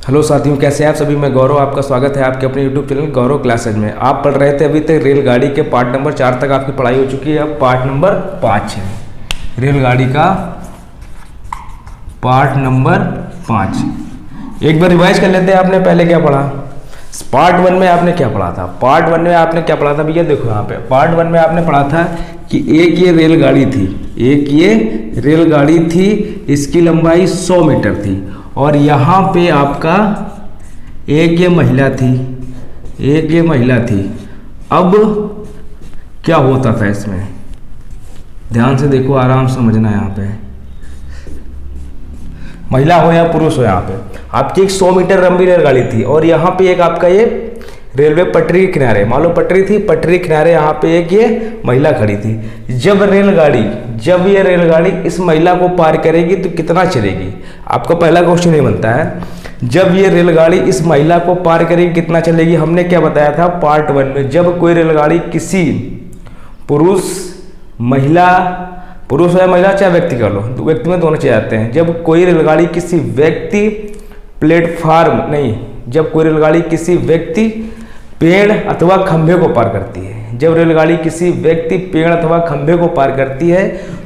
Hello साथियों, कैसे हैं आप सभी। मैं गौरव, आपका स्वागत है आपके अपने यूट्यूब चैनल गौरव क्लासेज में। आप पढ़ रहे थे अभी तक रेलगाड़ी के पार्ट नंबर 4 तक आपकी पढ़ाई हो चुकी है। अब पार्ट नंबर 5 है, रेलगाड़ी का पार्ट नंबर 5। एक बार रिवाइज कर लेते हैं। आपने पहले क्या पढ़ा? पार्ट 1 में आपने क्या पढ़ा था? पार्ट 1 में आपने क्या पढ़ा था भैया? देखो यहाँ पे पार्ट 1 में आपने पढ़ा था कि एक ये रेलगाड़ी थी, एक ये रेलगाड़ी थी, इसकी लंबाई 100 मीटर थी और यहाँ पे आपका एक ये महिला थी, एक ये महिला थी। अब क्या होता था इसमें? ध्यान से देखो, आराम से समझना है। यहाँ पे महिला हो या पुरुष हो, यहाँ पे आपकी एक 100 मीटर लंबी रेलगाड़ी थी और यहाँ पे एक आपका ये रेलवे पटरी के किनारे, मान लो पटरी थी, पटरी किनारे यहाँ पे एक ये महिला खड़ी थी। जब ये रेलगाड़ी इस महिला को पार करेगी तो कितना चलेगी? आपका पहला क्वेश्चन ये बनता है, जब ये रेलगाड़ी इस महिला को पार करेगी कितना चलेगी? हमने क्या बताया था पार्ट 1 में? जब कोई रेलगाड़ी किसी पुरुष या महिला, चाहे व्यक्ति कर लो, व्यक्ति में दोनों चले जाते हैं। जब कोई रेलगाड़ी किसी व्यक्ति जब कोई रेलगाड़ी किसी व्यक्ति पेड़ अथवा खंभे को पार करती है, जब रेलगाड़ी किसी व्यक्ति पेड़ अथवा खंभे को पार करती है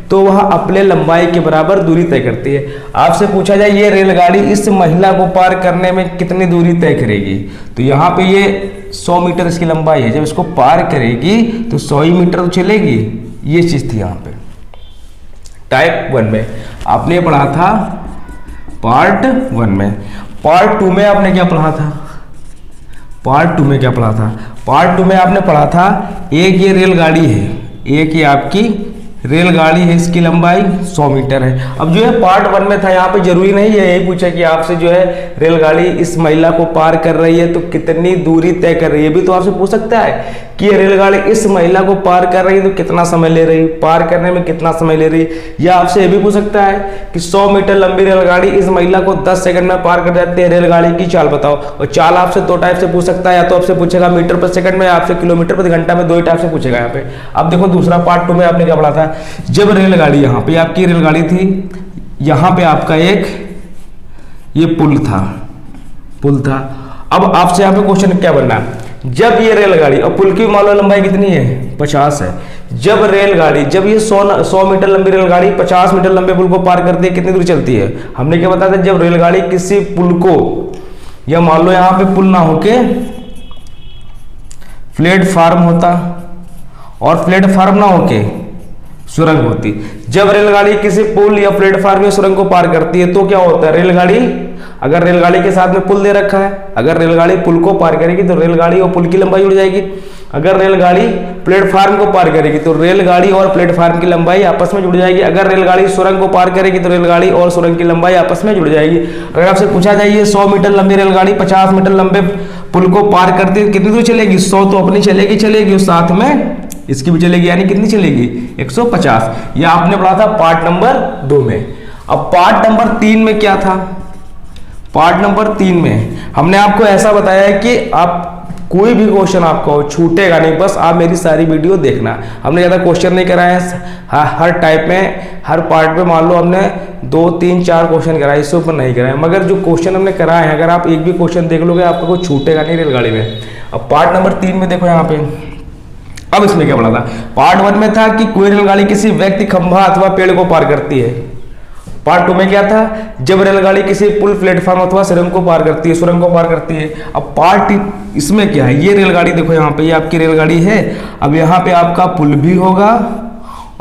तो वह अपने लंबाई के बराबर दूरी तय करती है। आपसे पूछा जाए ये रेलगाड़ी इस महिला को पार करने में कितनी दूरी तय करेगी, तो यहाँ पे ये 100 मीटर इसकी लंबाई है। जब इसको पार करेगी तो 100 ही मीटर तो चलेगी। ये चीज थी यहाँ पे टाइप 1 में आपने पढ़ा था पार्ट 1 में। पार्ट 2 में आपने क्या पढ़ा था? पार्ट 2 में क्या पढ़ा था? पार्ट 2 में आपने पढ़ा था एक ये रेलगाड़ी है, एक ये आपकी रेलगाड़ी है, इसकी लंबाई 100 मीटर है। अब जो है पार्ट 1 में था, यहाँ पे जरूरी नहीं है यही पूछा कि आपसे जो है रेलगाड़ी इस महिला को पार कर रही है तो कितनी दूरी तय कर रही है। भी तो आपसे पूछ सकता है कि ये रेलगाड़ी इस महिला को पार कर रही है तो कितना समय ले रही, पार करने में कितना समय ले रही। या आपसे ये भी पूछ सकता है कि 100 मीटर लंबी रेलगाड़ी इस महिला को 10 सेकंड में पार कर जाती है, रेलगाड़ी की चाल बताओ। और चाल आपसे 2 टाइप से पूछ सकता है, या तो आपसे पूछेगा मीटर पर सेकंड में, आपसे किलोमीटर प्रति घंटा में, 2 ही टाइप से पूछेगा यहाँ पे। अब देखो दूसरा पार्ट 2 में आपने क्या पढ़ा था? जब रेलगाड़ी, यहाँ पे आपकी रेलगाड़ी थी, यहाँ पे आपका एक ये पुल था। अब आपसे यहाँ पे क्वेश्चन क्या बनना है? जब ये रेलगाड़ी, और पुल की मान लो लंबाई कितनी है? 50 है। जब ये 100 मीटर लंबी रेलगाड़ी 50 मीटर लंबे पुल को पार करती है, कितनी दूर चलती है? हमने क्या बताया था? जब रेलगाड़ी किसी पुल को, या मान लो यहाँ पे पुल ना होके प्लेटफार्म होता और प्लेटफार्म ना होके सुरंग होती, जब रेलगाड़ी किसी पुल या प्लेटफार्म या सुरंग को पार करती है तो क्या होता है? रेलगाड़ी, अगर रेलगाड़ी के साथ में पुल दे रखा है, अगर रेलगाड़ी पुल को पार करेगी तो रेलगाड़ी और पुल की लंबाई जुड़ जाएगी। अगर रेलगाड़ी प्लेटफार्म को पार करेगी तो रेलगाड़ी और प्लेटफार्म की लंबाई आपस में जुड़ जाएगी। अगर रेलगाड़ी सुरंग को पार करेगी तो रेलगाड़ी और सुरंग की लंबाई आपस में जुड़ जाएगी। अगर आपसे पूछा जाए ये 100 मीटर लंबी रेलगाड़ी 50 मीटर लंबे पुल को पार करती है, कितनी दूर चलेगी? 100 तो अपनी चलेगी और साथ में इसकी भी चलेगी, यानी कितनी चलेगी? 150। यह आपने पढ़ा था पार्ट नंबर 2 में। अब पार्ट नंबर 3 में क्या था? पार्ट नंबर 3 में हमने आपको ऐसा बताया है कि आप कोई भी क्वेश्चन आपका हो छूटेगा नहीं, बस आप मेरी सारी वीडियो देखना। हमने ज़्यादा क्वेश्चन नहीं कराए हैं, हर टाइप में, हर पार्ट में मान लो हमने 2, 3, 4 क्वेश्चन कराए, इससे ऊपर नहीं कराए। मगर जो क्वेश्चन हमने कराए हैं, अगर आप एक भी क्वेश्चन देख लोगे आपको कोई छूटेगा नहीं रेलगाड़ी में। अब पार्ट नंबर 3 में देखो यहाँ पे, अब इसमें क्या पढ़ा था? पार्ट 1 में था कि कोई रेलगाड़ी किसी व्यक्ति, खंभा अथवा पेड़ को पार करती है। पार्ट 2 में क्या था? जब रेलगाड़ी किसी पुल, प्लेटफॉर्म अथवा सुरंग को पार करती है, अब पार्ट इसमें क्या है? ये रेलगाड़ी देखो यहाँ पे, ये आपकी रेलगाड़ी है। अब यहाँ पे आपका पुल भी होगा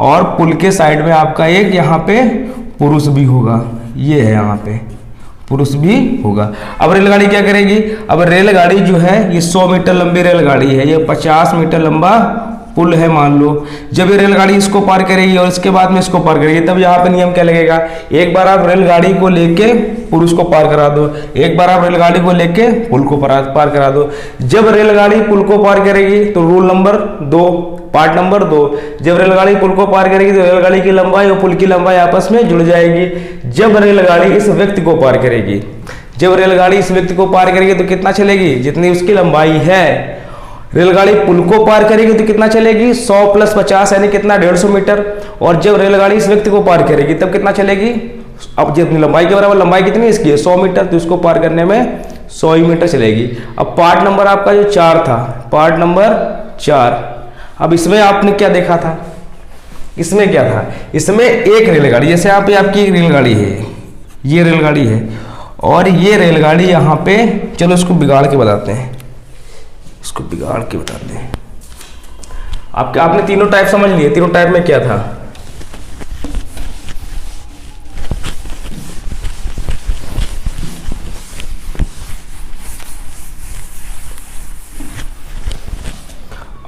और पुल के साइड में आपका एक यहाँ पे पुरुष भी होगा, ये है यहाँ पे पुरुष भी होगा। अब रेलगाड़ी क्या करेगी? अब रेलगाड़ी जो है ये 100 मीटर लंबी रेलगाड़ी है, ये 50 मीटर लंबा पुल है मान लो। जब ये रेलगाड़ी इसको पार करेगी और इसके बाद में इसको पार करेगी, तब यहाँ पे नियम क्या लगेगा? एक बार आप रेलगाड़ी को लेके पुरुष को पार करा दो, एक बार आप रेलगाड़ी को लेके पुल को पार करा दो। जब रेलगाड़ी पुल को पार करेगी तो रूल नंबर 2, पार्ट नंबर 2, जब रेलगाड़ी पुल को पार करेगी तो रेलगाड़ी की लंबाई और पुल की लंबाई आपस में जुड़ जाएगी। जब रेलगाड़ी इस व्यक्ति को पार करेगी, तो कितना चलेगी? जितनी उसकी लंबाई है। रेलगाड़ी पुल को पार करेगी तो कितना चलेगी? 100 + 50 यानी कितना? 150 मीटर। और जब रेलगाड़ी इस व्यक्ति को पार करेगी तब कितना चलेगी? अब जितनी लंबाई के बराबर, लंबाई कितनी है इसकी, 100 मीटर, तो इसको पार करने में 100 ही मीटर चलेगी। अब पार्ट नंबर आपका जो 4 था, पार्ट नंबर 4, अब इसमें आपने क्या देखा था, इसमें क्या था, इसमें एक रेलगाड़ी, जैसे यहाँ पे आपकी एक रेलगाड़ी है, ये रेलगाड़ी है और ये रेलगाड़ी यहाँ पे, चलो इसको बिगाड़ के बताते हैं, इसको बिगाड़ के बताते हैं। आपने तीनों टाइप समझ लिए, तीनों टाइप में क्या था।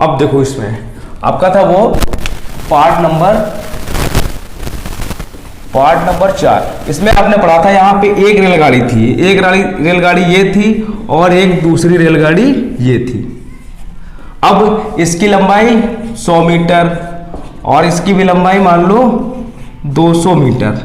अब देखो इसमें आपका था वो पार्ट नंबर 4, इसमें आपने पढ़ा था यहाँ पे एक रेलगाड़ी थी, एक रेलगाड़ी ये थी और एक दूसरी रेलगाड़ी ये थी। अब इसकी लंबाई 100 मीटर और इसकी भी लंबाई मान लो 200 मीटर,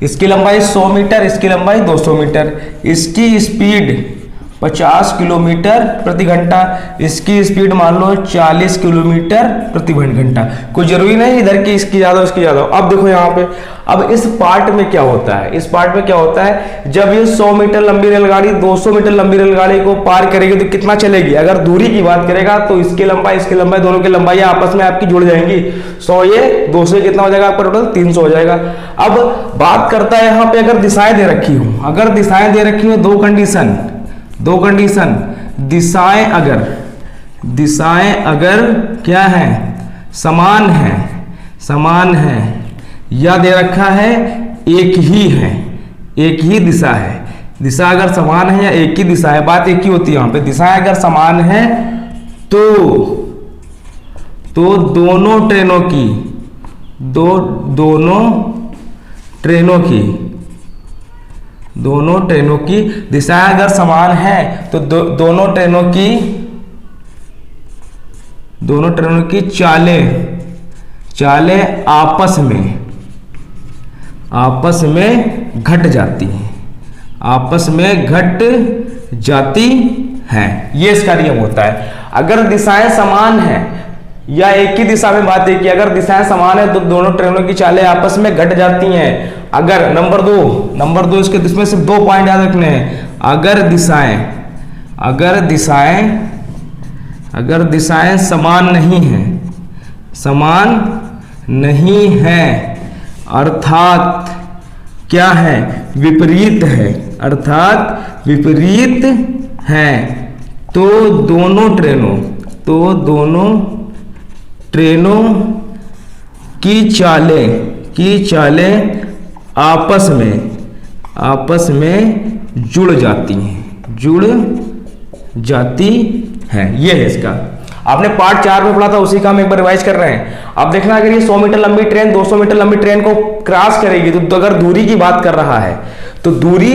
इसकी लंबाई 100 मीटर, इसकी लंबाई 200 मीटर, इसकी स्पीड 50 किलोमीटर प्रति घंटा, इसकी स्पीड मान लो 40 किलोमीटर प्रति घंटा। कोई जरूरी नहीं इधर की इसकी ज्यादा उसकी ज्यादा। अब देखो यहाँ पे, अब इस पार्ट में क्या होता है, इस पार्ट में क्या होता है, जब ये 100 मीटर लंबी रेलगाड़ी 200 मीटर लंबी रेलगाड़ी को पार करेगी तो कितना चलेगी, अगर दूरी की बात करेगा तो इसकी लंबाई दोनों की लंबाई आपस में आपकी जुड़ जाएंगी, 100 ये 200 कितना हो जाएगा आपका टोटल 300 हो जाएगा। अब बात करता है यहाँ पे अगर दिशाएं दे रखी हूं, अगर दिशाएं दे रखी हूं, दो कंडीशन, दिशाएं अगर क्या है, समान है या दे रखा है एक ही दिशा है, दिशा अगर समान है या एक ही दिशा है, बात एक ही होती है यहाँ पे, दिशाएं अगर समान है तो दोनों ट्रेनों की दिशाएं अगर समान है तो दोनों ट्रेनों की चालें आपस में घट जाती हैं, ये इसका नियम होता है। अगर दिशाएं समान हैं या एक ही दिशा में, बात है कि अगर दिशाएं समान है तो दोनों ट्रेनों की चालें आपस में घट जाती हैं। अगर नंबर दो इसके इसमें सिर्फ 2 पॉइंट याद रखने हैं, अगर दिशाएं समान नहीं है अर्थात क्या है, विपरीत है, तो दोनों ट्रेनों की चालें आपस में जुड़ जाती हैं। ये है इसका, आपने पार्ट 4 में पढ़ा था, उसी का हम एक बार रिवाइज कर रहे हैं। अब देखना, अगर ये 100 मीटर लंबी ट्रेन 200 मीटर लंबी ट्रेन को क्रॉस करेगी तो अगर दूरी की बात कर रहा है तो दूरी,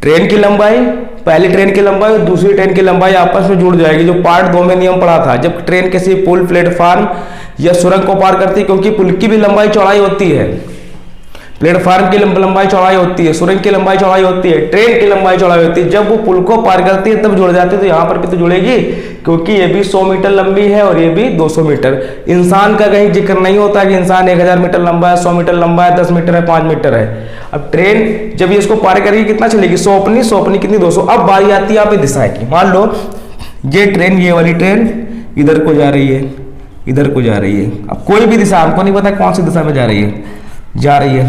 ट्रेन की लंबाई, पहली ट्रेन की लंबाई और दूसरी ट्रेन की लंबाई आपस में जुड़ जाएगी, जो पार्ट 2 में नियम पढ़ा था। जब ट्रेन किसी पुल, प्लेटफार्म या सुरंग को पार करती है, क्योंकि पुल की भी लंबाई चौड़ाई होती है, प्लेटफार्म की लंबाई चौड़ाई होती है, सुरंग की लंबाई चौड़ाई होती है, ट्रेन की लंबाई चौड़ाई होती है, जब वो पुल को पार करती है तब जुड़ जाती है। तो यहाँ पर भी तो जुड़ेगी, क्योंकि ये भी 100 मीटर लंबी है और ये भी 200 मीटर। इंसान का कहीं जिक्र नहीं होता कि इंसान 1000 मीटर लंबा है, 100 मीटर लंबा है, 10 मीटर है, 5 मीटर है। अब ट्रेन जब ये इसको पार करेगी कितना चलेगी, 100 अपनी कितनी 200। अब बारी आती है यहाँ पे दिशा की, मान लो ये ट्रेन, ये वाली ट्रेन इधर को जा रही है, अब कोई भी दिशा, हमको नहीं पता कौन सी दिशा में जा रही है।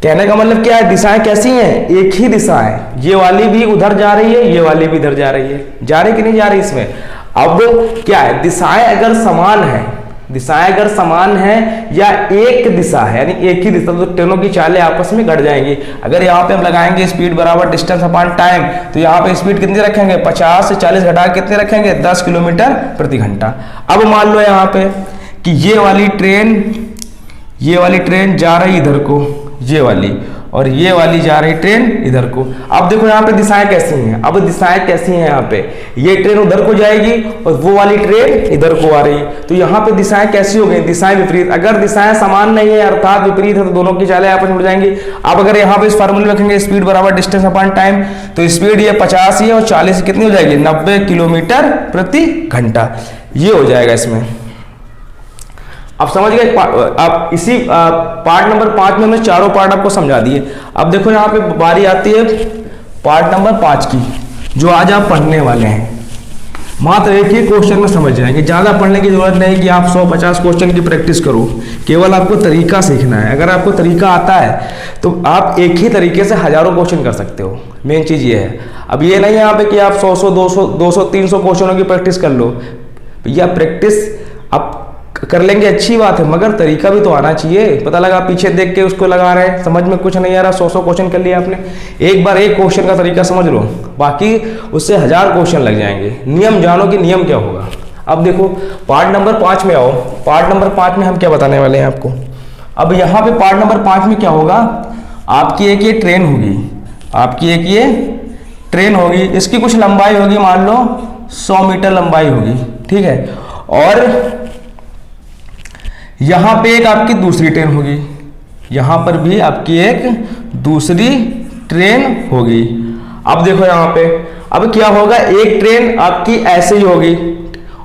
कहने का मतलब क्या है, दिशाएं कैसी हैं, एक ही दिशा है, ये वाली भी उधर जा रही है, ये वाली भी इधर जा रही है, जा रही कि नहीं जा रही इसमें। अब क्या है, दिशाएं अगर समान है या एक दिशा है, यानी एक ही दिशा, तो ट्रेनों की चालें आपस में घट जाएंगी। अगर यहाँ पे हम लगाएंगे स्पीड बराबर डिस्टेंस अपॉन टाइम, तो यहाँ पे स्पीड कितनी रखेंगे, 50 से 40 घटा के कितने रखेंगे, 10 किलोमीटर प्रति घंटा। अब मान लो यहाँ पे कि ये वाली ट्रेन जा रही इधर को, ये वाली, और ये वाली जा रही ट्रेन इधर को। अब देखो यहाँ पे दिशाएं कैसी हैं, यहाँ पे ये ट्रेन उधर को जाएगी और वो वाली ट्रेन इधर को आ रही है, तो यहाँ पे दिशाएं कैसी हो गई, दिशाएं विपरीत। अगर दिशाएं समान नहीं है अर्थात विपरीत है तो दोनों की चालें आपस में जुड़ जाएंगी। अब अगर यहाँ पे इस फार्मूले में रखेंगे स्पीड बराबर डिस्टेंस अपॉन टाइम, तो स्पीड ये 50 ही है और 40 कितनी हो जाएगी, 90 किलोमीटर प्रति घंटा, ये हो जाएगा इसमें। आप समझ गए। आप इसी पार्ट नंबर 5 में हमने चारों पार्ट आपको समझा दिए। अब देखो यहाँ पे बारी आती है पार्ट नंबर 5 की, जो आज आप पढ़ने वाले हैं। मात्र एक ही क्वेश्चन में समझ जाएंगे, ज़्यादा पढ़ने की जरूरत नहीं कि आप 150 क्वेश्चन की प्रैक्टिस करो, केवल आपको तरीका सीखना है। अगर आपको तरीका आता है तो आप एक ही तरीके से हजारों क्वेश्चन कर सकते हो। मेन चीज़ ये है। अब ये नहीं है यहाँ पे कि आप 100 200 300 क्वेश्चनों की प्रैक्टिस कर लो। भैया प्रैक्टिस आप कर लेंगे अच्छी बात है, मगर तरीका भी तो आना चाहिए। पता लगा पीछे देख के उसको लगा रहे हैं, समझ में कुछ नहीं आ रहा, 100 क्वेश्चन कर लिया आपने। एक बार एक क्वेश्चन का तरीका समझ लो, बाकी उससे 1000 क्वेश्चन लग जाएंगे। नियम जानो कि नियम क्या होगा। अब देखो पार्ट नंबर 5 में आओ। पार्ट नंबर 5 में हम क्या बताने वाले हैं आपको। अब यहाँ पे पार्ट नंबर 5 में क्या होगा, आपकी एक ये ट्रेन होगी, आपकी एक ये ट्रेन होगी। इसकी कुछ लंबाई होगी, मान लो 100 मीटर लंबाई होगी, ठीक है। और यहां पे एक आपकी दूसरी ट्रेन होगी, यहां पर भी आपकी एक दूसरी ट्रेन होगी। अब देखो यहां पे अब क्या होगा, एक ट्रेन आपकी ऐसे ही होगी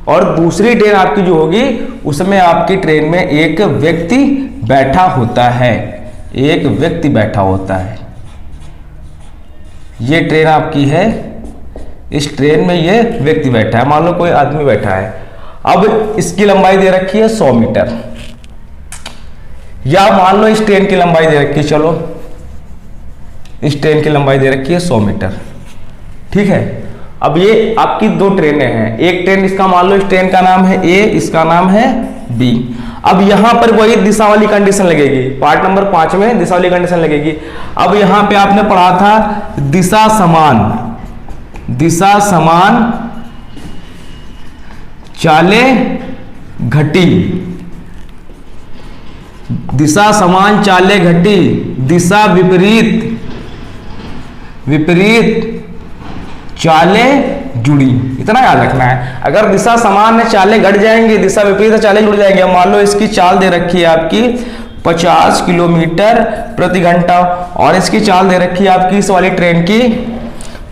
और दूसरी ट्रेन आपकी जो होगी उसमें आपकी ट्रेन में एक व्यक्ति बैठा होता है, एक व्यक्ति बैठा होता है। ये ट्रेन आपकी है, इस ट्रेन में ये व्यक्ति बैठा है, मान लो कोई आदमी बैठा है। अब इसकी लंबाई दे रखी है 100 मीटर, या मान लो इस ट्रेन की लंबाई दे रखी है, चलो इस ट्रेन की लंबाई दे रखी है 100 मीटर, ठीक है। अब ये आपकी दो ट्रेनें हैं, एक ट्रेन इसका मान लो इस ट्रेन का नाम है ए, इसका नाम है बी। अब यहां पर वही दिशा वाली कंडीशन लगेगी, पार्ट नंबर 5 में दिशा वाली कंडीशन लगेगी। अब यहां पे आपने पढ़ा था दिशा समान चाले घटी, दिशा समान चाले घटी, दिशा विपरीत चाले जुड़ी। इतना याद रखना है। अगर दिशा समान है चाले घट जाएंगे, दिशा विपरीत है चाले जुड़ जाएंगे। मान लो इसकी चाल दे रखी है आपकी 50 किलोमीटर प्रति घंटा और इसकी चाल दे रखी है आपकी इस वाली ट्रेन की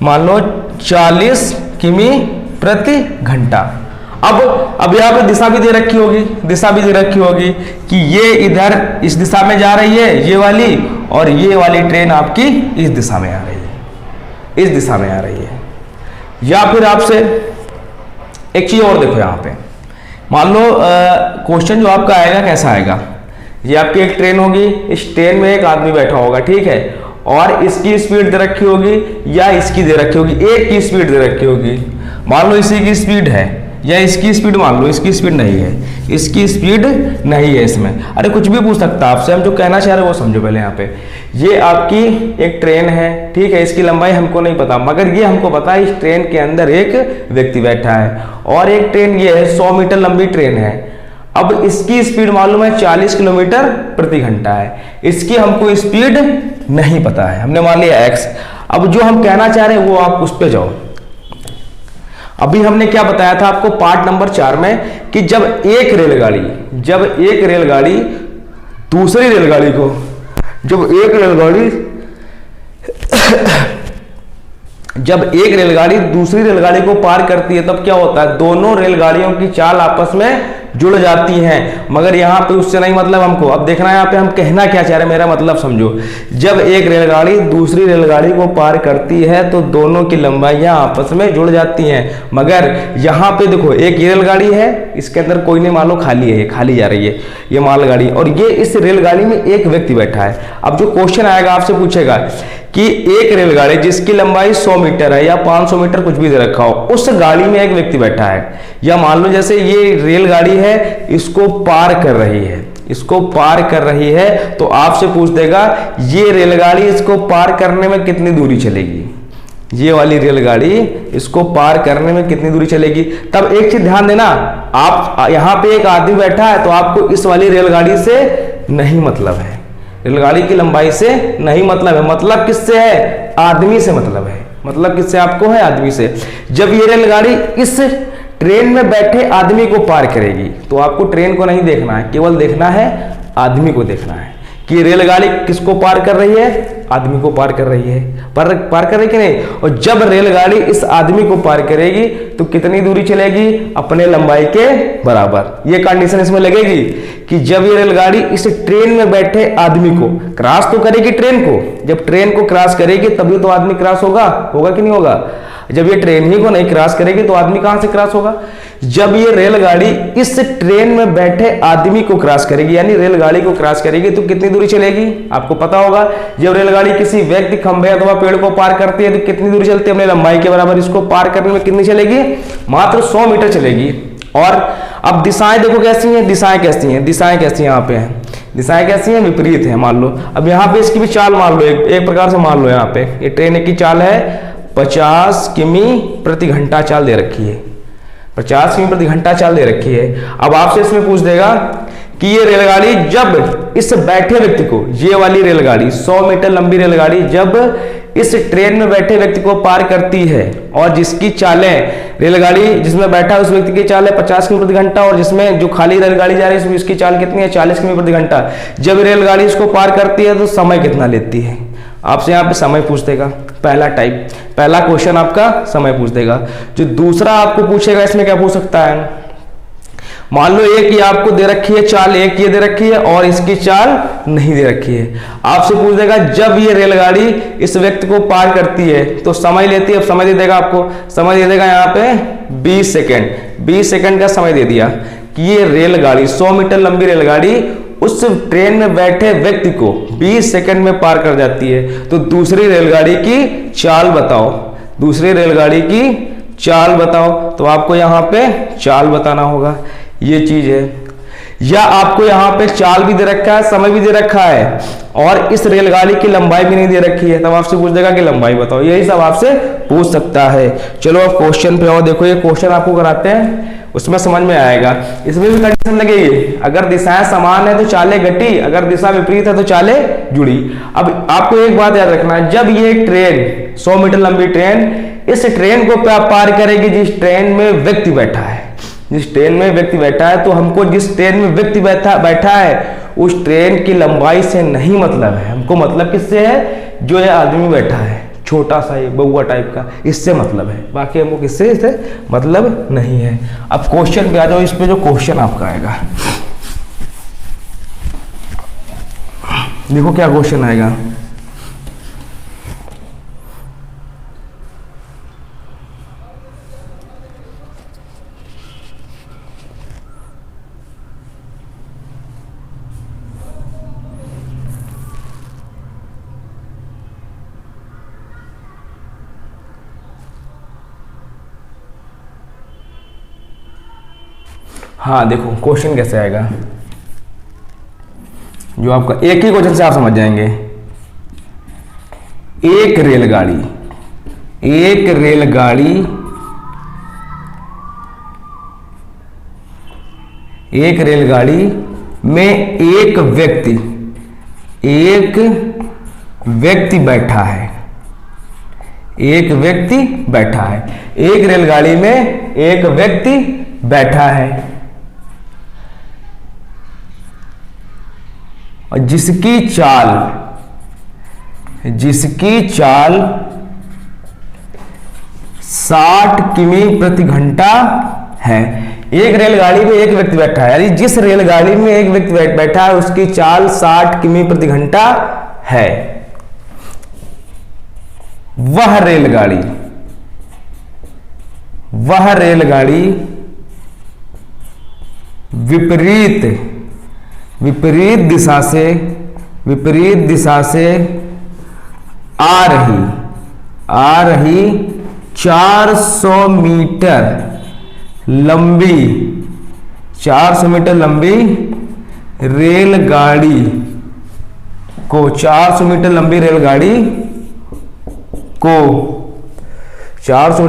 मान लो 40 किमी प्रति घंटा। अब यहाँ पे दिशा भी दे रखी होगी, कि ये इधर इस दिशा में जा रही है ये वाली, और ये वाली ट्रेन आपकी इस दिशा में आ रही है, या फिर आपसे एक चीज और देखो यहाँ पे, मान लो क्वेश्चन जो आपका आएगा कैसा आएगा, ये आपकी एक ट्रेन होगी, इस ट्रेन में एक आदमी बैठा होगा, ठीक है, और इसकी स्पीड दे रखी होगी या इसकी दे रखी होगी, एक की स्पीड दे रखी होगी। मान लो इसी की स्पीड है या इसकी स्पीड, मान लो इसकी स्पीड नहीं है, इसकी स्पीड नहीं है इसमें। अरे कुछ भी पूछ सकता है आपसे, हम जो कहना चाह रहे हैं वो समझो पहले। यहाँ पे ये आपकी एक ट्रेन है, ठीक है, इसकी लंबाई हमको नहीं पता, मगर ये हमको पता है इस ट्रेन के अंदर एक व्यक्ति बैठा है, और एक ट्रेन ये है 100 मीटर लंबी ट्रेन है। अब इसकी स्पीड मालूम है 40 किलोमीटर प्रति घंटा है, इसकी हमको स्पीड नहीं पता है, हमने मान लिया x। अब जो हम कहना चाह रहे हैं वो आप उस पे जाओ। अभी हमने क्या बताया था आपको पार्ट नंबर 4 में, कि जब एक रेलगाड़ी दूसरी रेलगाड़ी को, जब एक रेलगाड़ी दूसरी रेलगाड़ी को पार करती है तब क्या होता है, दोनों रेलगाड़ियों की चाल आपस में जुड़ जाती हैं। मगर यहाँ पे उससे नहीं मतलब हमको, अब देखना है यहाँ पे हम कहना क्या चाह रहे हैं, मेरा मतलब समझो। जब एक रेलगाड़ी दूसरी रेलगाड़ी को पार करती है तो दोनों की लंबाइयाँ आपस में जुड़ जाती हैं। मगर यहाँ पे देखो एक ये रेलगाड़ी है, इसके अंदर कोई नहीं, मान लो खाली है, खाली जा रही है ये मालगाड़ी, और ये इस रेलगाड़ी में एक व्यक्ति बैठा है। अब जो क्वेश्चन आएगा आपसे पूछेगा कि एक रेलगाड़ी जिसकी लंबाई 100 मीटर है या 500 मीटर कुछ भी दे रखा हो, उस गाड़ी में एक व्यक्ति बैठा है, या मान लो जैसे ये रेलगाड़ी है इसको पार कर रही है, तो आपसे पूछ देगा ये रेलगाड़ी इसको पार करने में कितनी दूरी चलेगी, ये वाली रेलगाड़ी इसको पार करने में कितनी दूरी चलेगी। तब एक चीज ध्यान देना, आप यहाँ पे एक आदमी बैठा है तो आपको इस वाली रेलगाड़ी से नहीं मतलब है, रेलगाड़ी की लंबाई से नहीं मतलब है, मतलब किससे है, आदमी से मतलब है, मतलब किससे आपको है, आदमी से। जब ये रेलगाड़ी इस ट्रेन में बैठे आदमी को पार करेगी तो आपको ट्रेन को नहीं देखना है, केवल देखना है आदमी को देखना है कि रेलगाड़ी किसको पार कर रही है, आदमी को पार कर रही है, पार कर रही कि नहीं। और जब रेलगाड़ी इस आदमी को पार करेगी तो कितनी दूरी चलेगी? अपने लंबाई के बराबर। ये कंडीशन इसमें लगेगी कि जब ये रेलगाड़ी इस ट्रेन में बैठे आदमी को क्रॉस तो करेगी ट्रेन को, जब ट्रेन को क्रॉस करेगी तभी तो आदमी क्रॉस होगा कि नहीं होगा? जब ये ट्रेन ही को नहीं क्रॉस करेगी तो आदमी कहां से क्रॉस होगा? जब ये रेलगाड़ी इस ट्रेन में बैठे आदमी को क्रॉस करेगी, यानी रेलगाड़ी को क्रॉस करेगी, तो कितनी दूरी चलेगी? आपको पता होगा, जब रेलगाड़ी किसी व्यक्ति, खंभे अथवा पेड़ को पार करती है तो कितनी दूरी चलती है? अपने लंबाई के बराबर। इसको पार करने में कितनी चलेगी? मात्र 100 मीटर चलेगी। और अब दिशाएं देखो कैसी हैं, दिशाएं कैसी हैं, दिशाएं कैसी यहाँ पे हैं, दिशाएं कैसी हैं? विपरीत है। मान लो अब यहाँ पे इसकी भी चाल मान लो, एक प्रकार से मान लो, यहाँ पे ये ट्रेन की चाल है 50 किमी प्रति घंटा चाल दे रखी है, 50 किमी प्रति घंटा चाल दे रखी है। अब आपसे इसमें पूछ देगा कि ये रेलगाड़ी जब इस बैठे व्यक्ति को, ये वाली रेलगाड़ी 100 मीटर लंबी रेलगाड़ी जब इस ट्रेन में बैठे व्यक्ति को पार करती है और जिसकी चालें, रेलगाड़ी जिसमें बैठा उस व्यक्ति की चाल है 50 किमी प्रति घंटा और जिसमें जो खाली रेलगाड़ी जा रही है इसकी चाल कितनी है? 40 किमी प्रति घंटा। जब रेलगाड़ी इसको पार करती है तो समय कितना लेती है? आपसे यहाँ पे समय पूछ देगा। पहला टाइप, पहला क्वेश्चन आपका समय पूछ देगा। जो दूसरा आपको पूछेगा इसमें क्या पूछ सकता है? मान लो एक ये आपको दे रखी है चाल, एक ये दे रखी है और इसकी चाल नहीं दे रखी है। आपसे पूछ देगा जब ये रेलगाड़ी इस व्यक्ति को पार करती है तो समय लेती है। अब समय दे देगा आपको, समय दे देगा यहाँ पे 20 सेकेंड, 20 सेकेंड का समय दे दिया कि ये रेलगाड़ी 100 मीटर लंबी रेलगाड़ी उस ट्रेन में बैठे व्यक्ति को 20 सेकंड में पार कर जाती है। तो दूसरी रेलगाड़ी की चाल बताओ, दूसरी रेलगाड़ी की चाल बताओ। तो आपको यहाँ पे चाल बताना होगा, ये चीज है। या आपको यहाँ पे चाल भी दे रखा है, समय भी दे रखा है और इस रेलगाड़ी की लंबाई भी नहीं दे रखी है, तब आपसे पूछ देगा कि लंबाई बताओ। यही सब आपसे पूछ सकता है। चलो अब क्वेश्चन पे आओ। देखो ये क्वेश्चन आपको कराते हैं, उसमें समझ में आएगा। इसमें भी कंडीशन लगेगी, अगर दिशाएं समान है तो चालें घटी, अगर दिशा विपरीत है तो चालें जुड़ी। अब आपको एक बात याद रखना है, जब ये ट्रेन 100 मीटर लंबी ट्रेन इस ट्रेन को पार करेगी जिस ट्रेन में व्यक्ति बैठा है, जिस ट्रेन में व्यक्ति बैठा है, तो हमको जिस ट्रेन में व्यक्ति बैठा है उस ट्रेन की लंबाई से नहीं मतलब है, हमको मतलब किससे है? जो ये आदमी बैठा है छोटा सा ये बउआ टाइप का, इससे मतलब है। बाकी हमको किससे इससे मतलब नहीं है। अब क्वेश्चन पे आ जाओ। इस पे जो क्वेश्चन आपका आएगा, देखो क्या क्वेश्चन आएगा। हाँ देखो क्वेश्चन कैसे आएगा, जो आपका एक ही क्वेश्चन से आप समझ जाएंगे। एक रेलगाड़ी में एक व्यक्ति बैठा है, एक व्यक्ति बैठा है, एक रेलगाड़ी में एक व्यक्ति बैठा है और जिसकी चाल 60 किमी प्रति घंटा है। एक रेलगाड़ी में एक व्यक्ति बैठा है, यानी जिस रेलगाड़ी में एक व्यक्ति बैठा है उसकी चाल 60 किमी प्रति घंटा है। वह रेलगाड़ी विपरीत दिशा से आ रही 400 मीटर लंबी रेलगाड़ी को 400 मीटर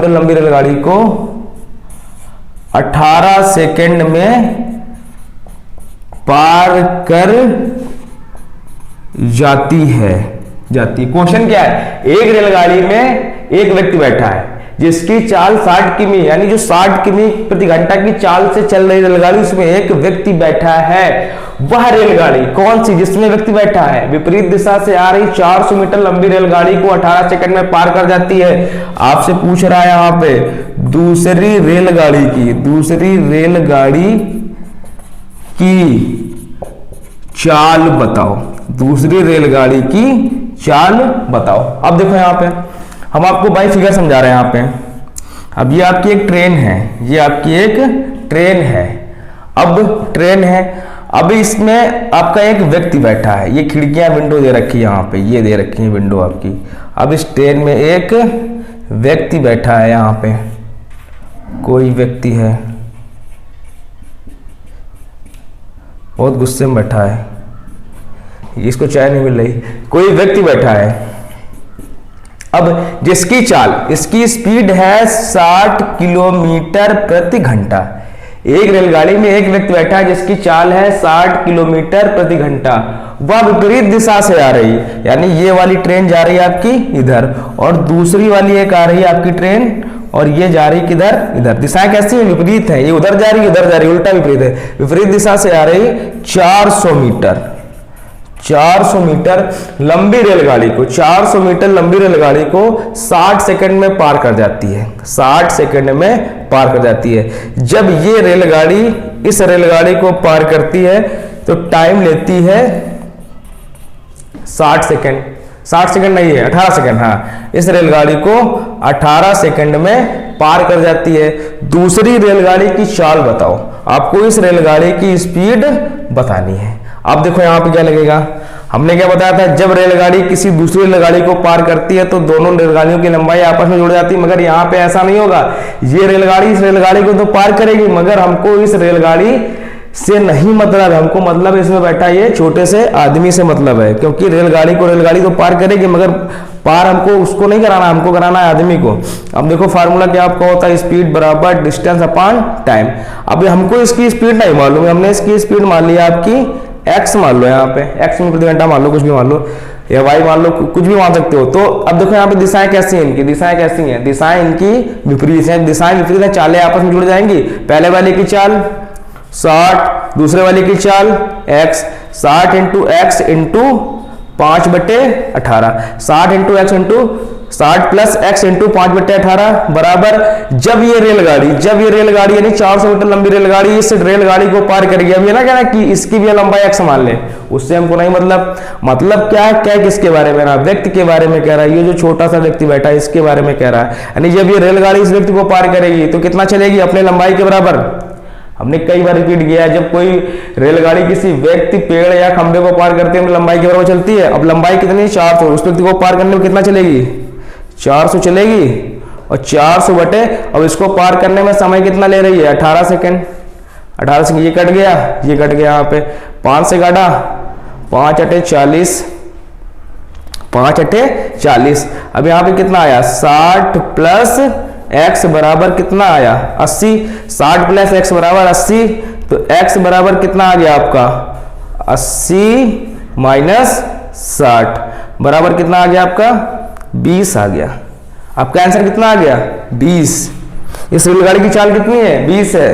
लंबी रेलगाड़ी को 18 सेकंड में पार कर जाती है। क्वेश्चन क्या है? एक रेलगाड़ी में एक व्यक्ति बैठा है जिसकी चाल 60 किमी, यानी जो 60 किमी प्रति घंटा की चाल से चल रही रेलगाड़ी, उसमें एक व्यक्ति बैठा है। वह रेलगाड़ी कौन सी जिसमें व्यक्ति बैठा है? विपरीत दिशा से आ रही 400 मीटर लंबी रेलगाड़ी को 18 सेकंड में पार कर जाती है। आपसे पूछ रहा है यहाँ पे दूसरी रेलगाड़ी की चाल बताओ। दूसरी रेलगाड़ी की चाल बताओ। अब देखो यहाँ पे हम आपको बाई फिगर समझा रहे हैं। यहाँ पे अब ये आपकी एक ट्रेन है, ये आपकी एक ट्रेन है। अब ट्रेन है, अब इसमें आपका एक व्यक्ति बैठा है। ये खिड़कियां विंडो दे रखी है, यहाँ पे ये दे रखी है विंडो आपकी। अब इस ट्रेन में एक व्यक्ति बैठा है, यहाँ पे कोई व्यक्ति है, बहुत गुस्से में बैठा है, इसको चाय नहीं मिल रही, कोई व्यक्ति बैठा है। अब जिसकी चाल, इसकी स्पीड है 60 किलोमीटर प्रति घंटा। एक रेलगाड़ी में एक व्यक्ति बैठा है जिसकी चाल है 60 किलोमीटर प्रति घंटा। वह विपरीत दिशा से आ रही, यानी ये वाली ट्रेन जा रही है आपकी इधर, और दूसरी वाली एक आ रही है आपकी ट्रेन, और ये जा रही किधर, इधर। दिशाएं कैसी है, विपरीत है। ये उधर जा रही है, उधर जा रही है, उल्टा विपरीत है। विपरीत दिशा से आ रही 400 मीटर। 400 मीटर लंबी रेलगाड़ी को, 400 मीटर लंबी रेलगाड़ी को 60 सेकंड में पार कर जाती है। 60 सेकंड में पार कर जाती है। जब ये रेलगाड़ी इस रेलगाड़ी को पार करती है तो टाइम लेती है 60 सेकंड। 60 सेकंड नहीं है, 18 सेकंड। हाँ, इस रेलगाड़ी को 18 सेकंड में पार कर जाती है। दूसरी रेलगाड़ी की चाल बताओ। आपको इस रेलगाड़ी की स्पीड बतानी है। अब देखो यहाँ पे क्या लगेगा, हमने क्या बताया था, जब रेलगाड़ी किसी दूसरी रेलगाड़ी को पार करती है तो दोनों रेलगाड़ियों की लंबाई आपस में जुड़ जाती है। मगर यहाँ पे ऐसा नहीं होगा। ये रेलगाड़ी इस रेलगाड़ी को तो पार करेगी, मगर हमको इस रेलगाड़ी से नहीं मतलब है। हमको मतलब इसमें बैठा ये छोटे से आदमी से मतलब है, क्योंकि रेलगाड़ी तो पार करेगी, मगर पार हमको उसको नहीं कराना, हमको कराना है आदमी को। अब देखो फार्मूला क्या आपका होता है, स्पीड बराबर डिस्टेंस अपॉन टाइम। अब हमको इसकी स्पीड नहीं मालूम है, हमने इसकी स्पीड मान लिया आपकी x मान लो, यहाँ पे x में प्रति घंटा मान लो, कुछ भी मान लो, या y मान लो, कुछ भी मान सकते हो। तो अब देखो यहाँ पे दिशाएं कैसी हैं, इनकी दिशाएं कैसी हैं, दिशाएं इनकी विपरीत हैं। दिशाएं विपरीत हैं, चालें आपस में जुड़ जाएंगी। पहले वाले की चाल 60, दूसरे वाले की चाल x, 60 into x into 5/18, 60 into x into 60 plus x into 5/18 बराबर, जब ये रेलगाड़ी यानी 400 मीटर लंबी रेलगाड़ी इस रेलगाड़ी को पार करेगी। अब ये ना कहना कि इसकी भी लंबाई x मान ले, उससे हमको नहीं मतलब क्या है, क्या किसके बारे में, ना व्यक्ति के बारे में कह रहा है। ये जो छोटा सा व्यक्ति बैठा है इसके बारे में कह रहा है। यानी जब ये रेलगाड़ी इस व्यक्ति को पार करेगी तो कितना चलेगी, अपने लंबाई के बराबर। हमने कई बार रिपीट किया है, जब कोई रेलगाड़ी किसी व्यक्ति, पेड़ या खंभे को पार करती है तो लंबाई के बराबर चलती है। अब लंबाई कितनी है, 400। उस व्यक्ति को पार करने में कितना चलेगी, 400 चलेगी, और 400 बटे, अब इसको पार करने में समय कितना ले रही है, 18 सेकंड। 18 सेकंड, ये कट गया, ये कट गया, यहाँ पे 5 से काटा, 5 × 40, 5 × 40। अब यहाँ पे कितना आया, 60 प्लस x बराबर कितना आया, 80। 60 प्लस x बराबर 80, तो x बराबर कितना आ गया आपका, 80 माइनस 60 बराबर कितना आ गया आपका, 20 आ गया। आपका आंसर कितना आ गया, 20। इस रेलगाड़ी की चाल कितनी है, 20 है।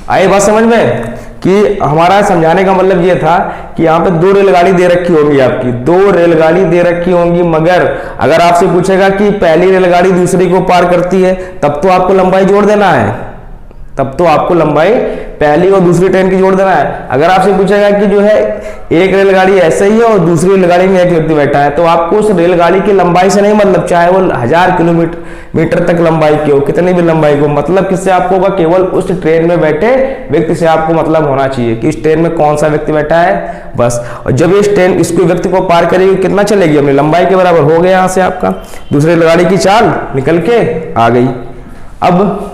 आए बात समझ में कि हमारा समझाने का मतलब ये था कि यहाँ पे 2 रेलगाड़ी दे रखी होंगी, आपकी 2 रेलगाड़ी दे रखी होंगी, मगर अगर आपसे पूछेगा कि पहली रेलगाड़ी दूसरी को पार करती है, तब तो आपको लंबाई जोड़ देना है, तब तो आपको लंबाई पहली और दूसरी ट्रेन की जोड़ देना है। अगर आपसे पूछेगा कि जो है एक रेलगाड़ी ऐसे ही है और दूसरी रेलगाड़ी में एक व्यक्ति बैठा है, तो आपको उस रेलगाड़ी की लंबाई से नहीं मतलब, चाहे वो 1000 किलोमीटर तक लंबाई की हो, कितनी भी लंबाई को, मतलब किससे आपको होगा, केवल उस ट्रेन में बैठे व्यक्ति से आपको मतलब होना चाहिए कि इस ट्रेन में कौन सा व्यक्ति बैठा है, बस। और जब इस ट्रेन इसको व्यक्ति को पार करेगी कितना चलेगी, अपनी लंबाई के बराबर। हो गया यहाँ से आपका दूसरी रेलगाड़ी की चाल निकल के आ गई। अब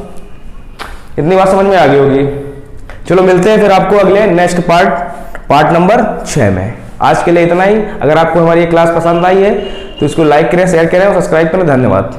इतनी बात समझ में आ गई होगी। चलो मिलते हैं फिर आपको अगले नेक्स्ट पार्ट नंबर 6 में। आज के लिए इतना ही। अगर आपको हमारी ये क्लास पसंद आई है तो इसको लाइक करें, शेयर करें और सब्सक्राइब करें। धन्यवाद।